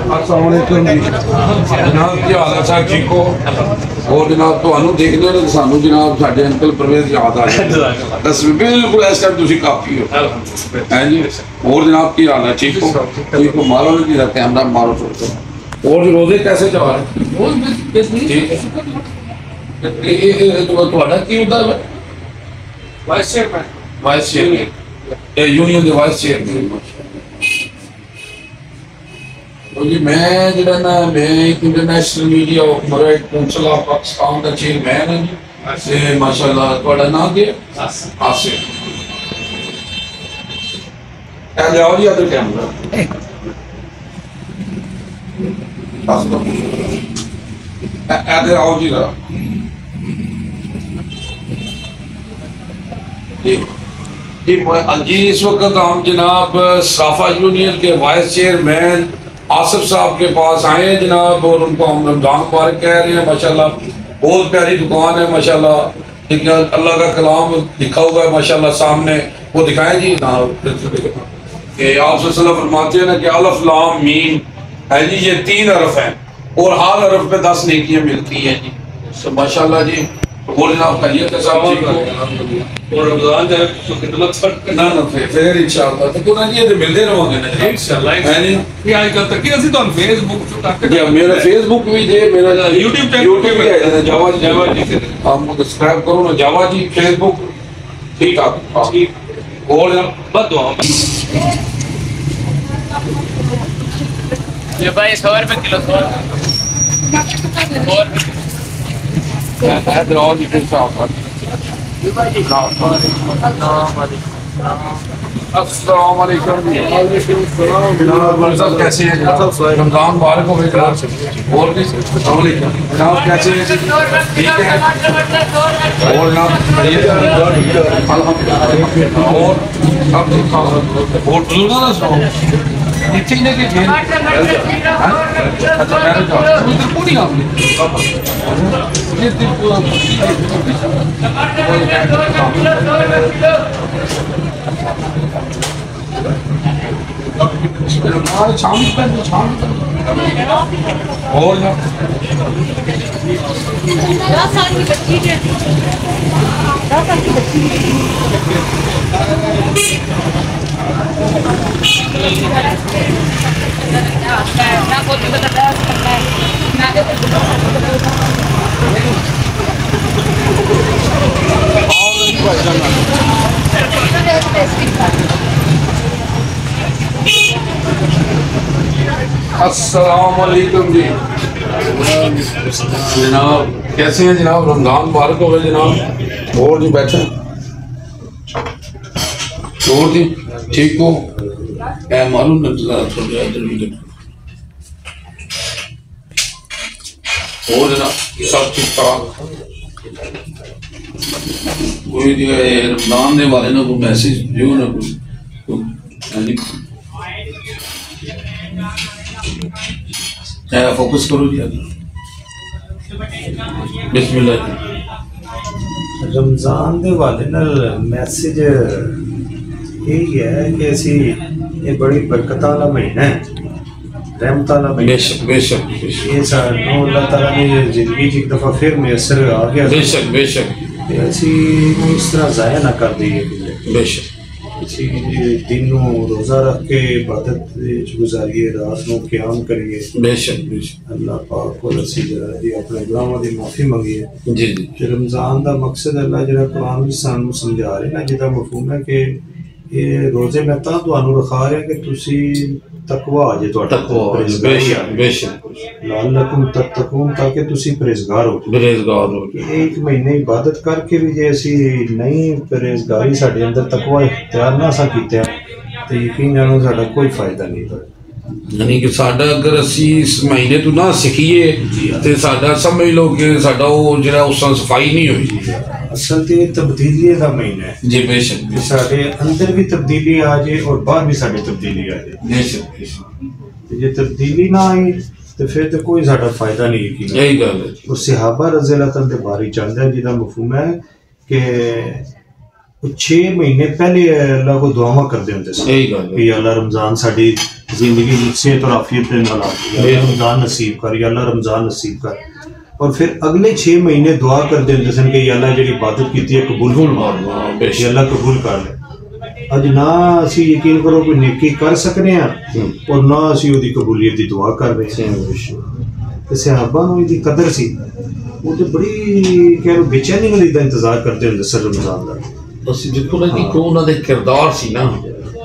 السلام علیکم جی جناب کی حال ہے صاحب ٹھیک ہو اور جناب تمہیں دیکھنے نے سانو جناب ساڈے انکل پرویز یاد آ گئے دس بالکل اس ٹائم تسی کافی ہو ہیں جی اور جناب کی حال ہے ٹھیک ہو مارو نہیں جی کیمرہ مارو اور روزے کیسے چل رہے ہیں تہاڈا کی ہوتا ہے وائس چیئرمین یونین دے وائس چیئرمین جی میں جڑا نا میں international media Mubarak council of Pakistan کا چیئرمین ہوں جی ماشاء اللہ تہاڈا نام کیا آصف جاؤ جی ادھر کیمرہ ادھر آؤ جی ذرا جی اس وقت ہم جناب صافہ یونین کے وائس چیئرمین آصف صاحب کے پاس آئے ہیں جناب اور ان کو ہم رمضان مبارک کہہ رہے ہیں ماشاءاللہ بہت پیاری دکان ہے ماشاءاللہ اللہ کا کلام لکھا ہوا ہے ماشاءاللہ سامنے وہ دکھائیں جی نا کہ آپ صلی اللہ علیہ وسلم فرماتے ہیں نا کہ الف لام میم ہے جی یہ 3 حرف ہیں اور ہر حرف پہ 10 نیکیاں ملتی ہیں جی ماشاءاللہ جی اور جناب خیریت ہے صاحب ٹھیک ہو اور رمضان جائے تو خدمت نہ پھر انشاءاللہ تو کونا جی یہ ملتے رہو گے نا انشاءاللہ یہ آج کل تک اسی تو فیس بک یا میرا فیس بک بھی دے میرا یوٹیوب چینل بھی ہے جاوا جی آپ کو سبسکرائب کرو نا جاوا جی فیس بک ٹھیک ہے اور جناب بد دعا یہ بھائی 100 روپے کلو 100 السلام علیکم جناب کیسے ہیں رمضان مبارک ہو جناب اور السلام علیکم جناب کیسے ہیں ٹھیک ہے اور جناب اور سب ٹھیک ٹھاک اور بزرگوں کا سنو اتنے نے کہ اچھا میں ادھر پوری آپ نے اور 10 سال کی بچی ہے 10 سال کی بچی السلام علیکم جی جناب کیسے ہیں جناب رمضان مبارک ہو گئے جناب اور جی بیٹھے اور جی ٹھیک ہو معلوم اور جناب سب ٹھیک ٹھاک کوئی رمضان نے والے نا کوئی میسج دیو نا کوئی فوکس کرو جی بسم اللہ رمضان دے والے نال میسج یہی ہے کہ اسی یہ بڑی برکت والا مہینہ ہے رحمت والا مہینہ بے شک بے شک یہ سانو اللہ تعالیٰ نے زندگی ایک دفعہ پھر میسر آ گیا بے شک بے شک اسی اس طرح ضائع نہ کر دئیے بے شک اسی دن نو روزہ رکھ کے عبادت گزاریے رات نو قیام کریے بے شک بے شک اللہ پاک کو رسی جی اپنے گناہوں دی معافی منگیے جی جی رمضان دا مقصد اللہ جڑا قرآن میں سانو سمجھا رہے نا جہاں مفہوم ہے کہ یہ روزے میں تاں تانوں رکھا رہے کہ تسی تقوی آ جائے بے شک لعلکم تتقون تاکہ تسی پرہیزگار ہو پرہیزگار ہو ایک مہینے عبادت کر کے بھی جے اسی نہیں پرہیزگاری ساڈے اندر تقوی اختیار نہ سا کیتے تو یقین جانو ساڈا کوئی فائدہ نہیں ہوتا یعنی کہ ساڈا اگر اسی اس مہینے تو نہ سکھیے تو ساڈا سمجھ لو کہ ساڈا وہ جڑا اس سے صفائی نہیں ہوئی اصل تو یہ تبدیلی کا مہینہ ہے جی بے شک ساڈے اندر بھی تبدیلی آ جائے اور باہر بھی ساڈے تبدیلی آ جائے بے شک جی تبدیلی نہ آئی تو پھر تو کوئی ساڈا فائدہ نہیں یقین یہی گل ہے وہ صحابہ رضی اللہ تعالیٰ کے بارے چاہتا ہے جہاں مفہوم ہے کہ 6 مہینے پہلے اللہ کو دعاواں کرتے ہوتے سن کہ اللہ رمضان ساری زندگی صحت اور عافیت کے نال یا رمضان نصیب کر، یا اللہ رمضان نصیب کر. اور پھر اگلے 6 مہینے دعا کرتے ہوتے سن کہ یا اللہ جی عبادت کی ہے قبول فرما، یا اللہ قبول کر لے. اج نہ اسی یقین کرو کوئی نیکی کر سکنے ہیں اور نہ اسی وہ قبولیت کی دعا کر رہے ہیں. صحابہ نو یہ قدر سی، وہ تو بڑی کہہ لو بے چینی کا انتظار کرتے ہوتے سر رمضان کا. بس دیکھو نا کہ انہوں نے کردار سی نا،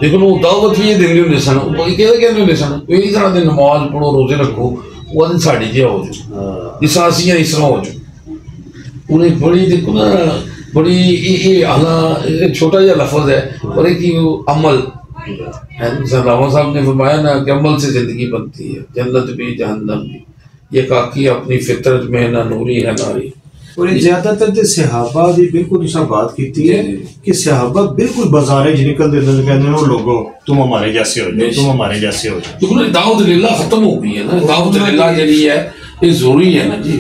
دیکھو نا وہ دعوت بھی یہ دیں ہوتے سن، کہتے ہوتے سن کوئی اس طرح کی نماز پڑھو روزے رکھو، وہ دن ساڑی جہاں ہو جاؤ جس طرح اسی اس طرح ہو جاؤ. انہیں بڑی دیکھو نا بڑی یہ حالانکہ چھوٹا جہا لفظ ہے اور ایک عمل راوا صاحب نے فرمایا نا کہ عمل سے زندگی بنتی ہے، جنت بھی جہنم بھی، یہ کاکی اپنی فطرت میں نہ نوری ہے ناری. اور زیادہ تر صحابہ دی بالکل تساں بات کیتی ہے کہ صحابہ بالکل بازاریں نکل دیتے ہیں کہتے ہیں وہ لوگوں تم ہمارے جیسے ہو جاؤ، تم ہمارے جیسے ہو جاؤ. کیونکہ دعوت للہ ختم ہو گئی ہے نا، دعوت للہ جڑی ہے یہ ضروری ہے نا جی.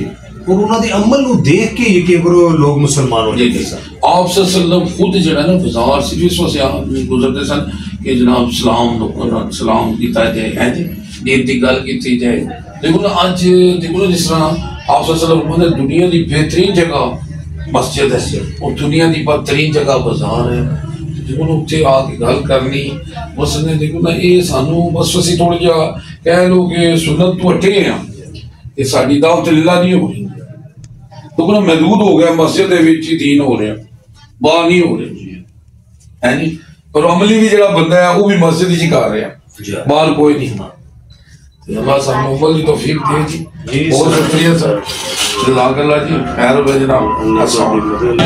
اور انہوں نے عمل نو دیکھ کے یقین کرو لوگ مسلمان ہو جاتے ہیں. آپ صلی اللہ علیہ وسلم خود جڑا نا بازار سے اس واسطے آدمی گزرتے سن کہ جناب سلام کیتا جائے ہے جی، دین کی گل کی جائے. دیکھو نا اج دیکھو نا جس طرح آپ صلی اللہ علیہ وسلم دنیا کی بہترین جگہ مسجد ہے اور دنیا کی بدترین جگہ بازار ہے. دیکھو نا اتنے آ کے گل کرنی بس نے دیکھو نا یہ سانو بس اسی تھوڑا جہا کہہ لو کہ سنت تو ہٹے ہیں کہ ساری دعوت للہ نہیں ہو رہی. دیکھو نا محدود ہو گیا مسجد ہی دین ہو رہا، باہر نہیں ہو رہے ہے جی. اور عملی بھی جڑا بندہ ہے وہ بھی مسجد ہی کر رہا ہے، باہر کوئی نہیں. اللہ صاحب عمل کی توفیق دے جی. بہت شکریہ سر، جزاک اللہ جی، خیر ہو جناب. السلام علیکم.